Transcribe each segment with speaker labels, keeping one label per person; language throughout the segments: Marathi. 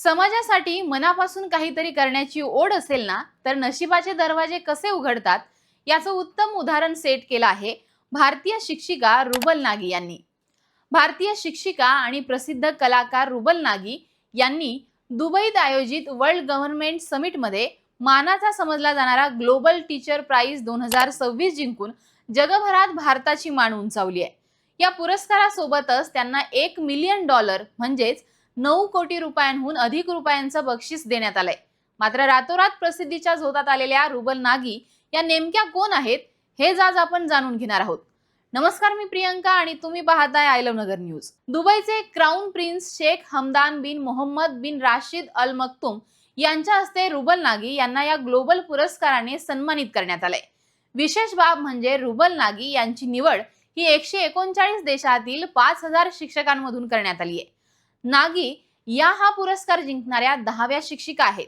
Speaker 1: समाजासाठी मनापासून काहीतरी करण्याची ओढ असेल ना, तर नशिबाचे दरवाजे कसे उघडतात याचं उत्तम उदाहरण सेट केलं आहे भारतीय शिक्षिका रुबल नागी यांनी. भारतीय शिक्षिका आणि प्रसिद्ध कलाकार रुबल नागी यांनी दुबईत आयोजित वर्ल्ड गव्हर्नमेंट समिटमध्ये मानाचा समजला जाणारा ग्लोबल टीचर प्राइज 2026 जिंकून जगभरात भारताची मान उंचावली आहे. या पुरस्कारासोबतच त्यांना $1 मिलियन म्हणजेच 9 कोटी रुपयांहून अधिक रुपयांचं बक्षीस देण्यात आलंय. मात्र रातोरात प्रसिद्धीच्या झोतात आलेल्या रुबल नागी या नेमक्या कोण आहेत हे आज आपण जाणून घेणार आहोत. नमस्कार, मी प्रियंका आणि तुम्ही पाहताय आय लव्ह नगर न्यूज. दुबईचे crown prince Sheikh Hamdan bin Mohammed bin Rashid Al Maktoum यांच्या हस्ते रुबल नागी यांना या ग्लोबल पुरस्काराने सन्मानित करण्यात आलंय. विशेष बाब म्हणजे रुबल नागी यांची निवड ही 139 देशातील 5000 शिक्षकांमधून करण्यात आली आहे. नागी या हा पुरस्कार जिंकणाऱ्या 10व्या शिक्षिका आहेत.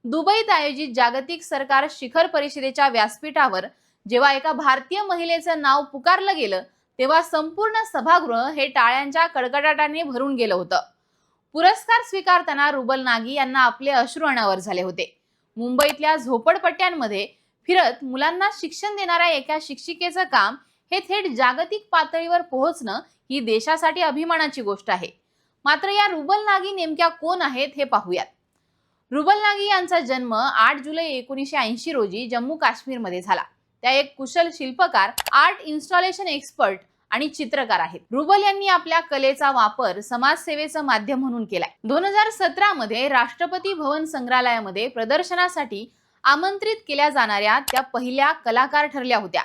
Speaker 1: दुबईत आयोजित जागतिक सरकार शिखर परिषदेच्या व्यासपीठावर जेव्हा एका भारतीय महिलेचं नाव पुकारलं गेलं तेव्हा संपूर्ण सभागृह हे टाळ्यांच्या कडकडाटाने भरून गेलं होतं. पुरस्कार स्वीकारताना रुबल नागी यांना आपले अश्रू अनावर झाले होते. मुंबईतल्या झोपडपट्ट्यांमध्ये फिरत मुलांना शिक्षण देणाऱ्या एका शिक्षिकेचं काम हे थेट जागतिक पातळीवर पोहोचणं ही देशासाठी अभिमानाची गोष्ट आहे. मात्र या रुबल नागी नेमक्या कोण आहेत हे पाहूयात. रुबल नागी यांचा जन्म 8 जुलै 1980 रोजी जम्मू काश्मीरमध्ये झाला. त्या एक कुशल शिल्पकार, आर्ट इन्स्टॉलेशन एक्सपर्ट आणि चित्रकार आहेत. रुबल यांनी आपल्या कलेचा वापर समाजसेवेचं माध्यम म्हणून केलाय. 2017 मध्ये राष्ट्रपती भवन संग्रहालयामध्ये प्रदर्शनासाठी आमंत्रित केल्या जाणाऱ्या त्या पहिल्या कलाकार ठरल्या होत्या.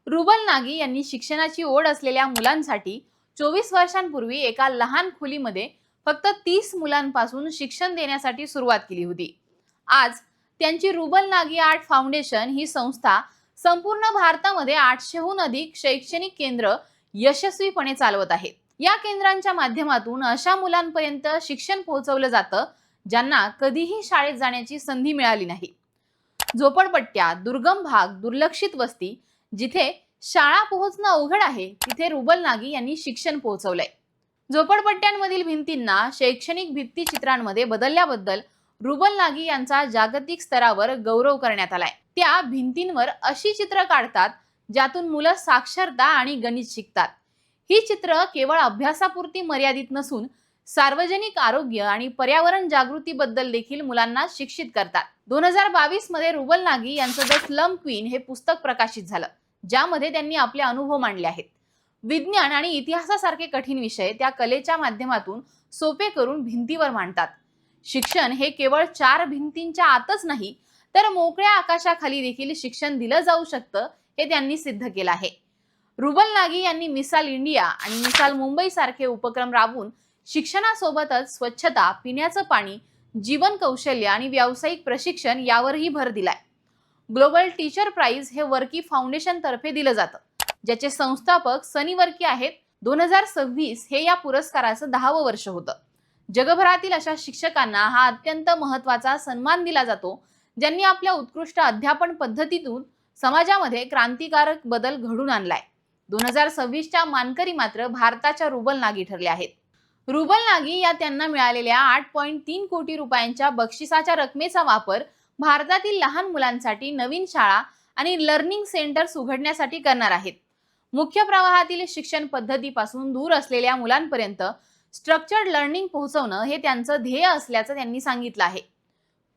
Speaker 1: रुबल नागी यांनी शिक्षणाची ओढ असलेल्या मुलांसाठी 24 वर्षांपूर्वी एका लहान खोलीमध्ये फक्त 30 मुलांपासून शिक्षण देण्यासाठी सुरुवात केली होती. आज त्यांची रुबल नागी आर्ट फाउंडेशन ही संस्था संपूर्ण भारतामध्ये 800हून अधिक शैक्षणिक केंद्र यशस्वीपणे चालवत आहे. या केंद्रांच्या माध्यमातून अशा मुलांपर्यंत शिक्षण पोहोचवलं जातं ज्यांना कधीही शाळेत जाण्याची संधी मिळाली नाही. झोपडपट्ट्या, दुर्गम भाग, दुर्लक्षित वस्ती जिथे शाळा पोहोचणं अवघड आहे तिथे रुबल नागी यांनी शिक्षण पोहोचवलंय. झोपडपट्ट्यांमधील भिंतींना शैक्षणिक भित्तिचित्रांमध्ये बदलल्याबद्दल रुबल नागी यांचा जागतिक स्तरावर गौरव करण्यात आलाय. त्या भिंतींवर अशी चित्र काढतात ज्यातून मुलं साक्षरता आणि गणित शिकतात. ही चित्र केवळ अभ्यासापुरती मर्यादित नसून सार्वजनिक आरोग्य आणि पर्यावरण जागृतीबद्दल देखील मुलांना शिक्षित करतात. 2022 मध्ये रुबल नागी यांचं द स्लम क्वीन हे पुस्तक प्रकाशित झालं, ज्यामध्ये त्यांनी आपले अनुभव मांडले आहेत. विज्ञान आणि इतिहासासारखे कठीण विषय त्या कलेच्या माध्यमातून सोपे करून भिंतीवर मांडतात. शिक्षण हे केवळ 4 भिंतींच्या आतच नाही तर मोकळ्या आकाशाखाली देखील शिक्षण दिलं जाऊ शकतं हे त्यांनी सिद्ध केलं आहे. रुबल नागी यांनी मिसाल इंडिया आणि मिसाल मुंबई सारखे उपक्रम राबवून शिक्षणासोबतच स्वच्छता, पिण्याचं पाणी, जीवन कौशल्य आणि व्यावसायिक प्रशिक्षण यावरही भर दिलाय. ग्लोबल टीचर प्राइज हे वर्की फाउंडेशन तर्फे दिलं जातं, ज्याचे संस्थापक सनी वर्की आहेत. 2026 हे या पुरस्काराचं 10वं वर्ष होतं. जगभरातील अशा शिक्षकांना हा अत्यंत महत्त्वाचा सन्मान दिला जातो ज्यांनी आपल्या उत्कृष्ट अध्यापन पद्धतीतून समाजामध्ये क्रांतिकारक बदल घडून आणलाय. 2026च्या मानकरी मात्र भारताच्या रुबल नागी ठरल्या आहेत. रुबल नागी या त्यांना मिळालेल्या 8.3 कोटी रुपयांच्या बक्षिसाच्या रकमेचा वापर भारतातील लहान मुलांसाठी नवीन शाळा आणि लर्निंग सेंटर्स उघडण्यासाठी करणार आहेत. मुख्य प्रवाहातील शिक्षण पद्धतीपासून दूर असलेल्या मुलांपर्यंत स्ट्रक्चर्ड लर्निंग पोहोचवणं हे त्यांचं ध्येय असल्याचं त्यांनी सांगितलं आहे.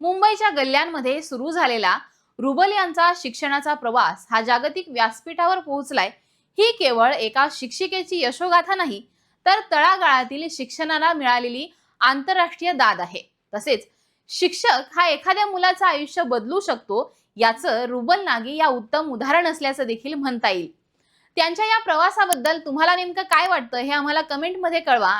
Speaker 1: मुंबईच्या गल्ल्यांमध्ये सुरू झालेला रुबल यांचा शिक्षणाचा प्रवास हा जागतिक व्यासपीठावर पोहोचलाय. ही केवळ एका शिक्षिकेची यशोगाथा नाही तर तळागाळातील शिक्षणाला मिळालेली आंतरराष्ट्रीय दाद आहे. तसेच शिक्षक हा एखाद्या मुलाचं आयुष्य बदलू शकतो याचं रुबल नागी या उत्तम उदाहरण असल्याचं देखील म्हणता येईल. त्यांच्या या प्रवासाबद्दल तुम्हाला नेमकं काय वाटतं हे आम्हाला कमेंटमध्ये कळवा.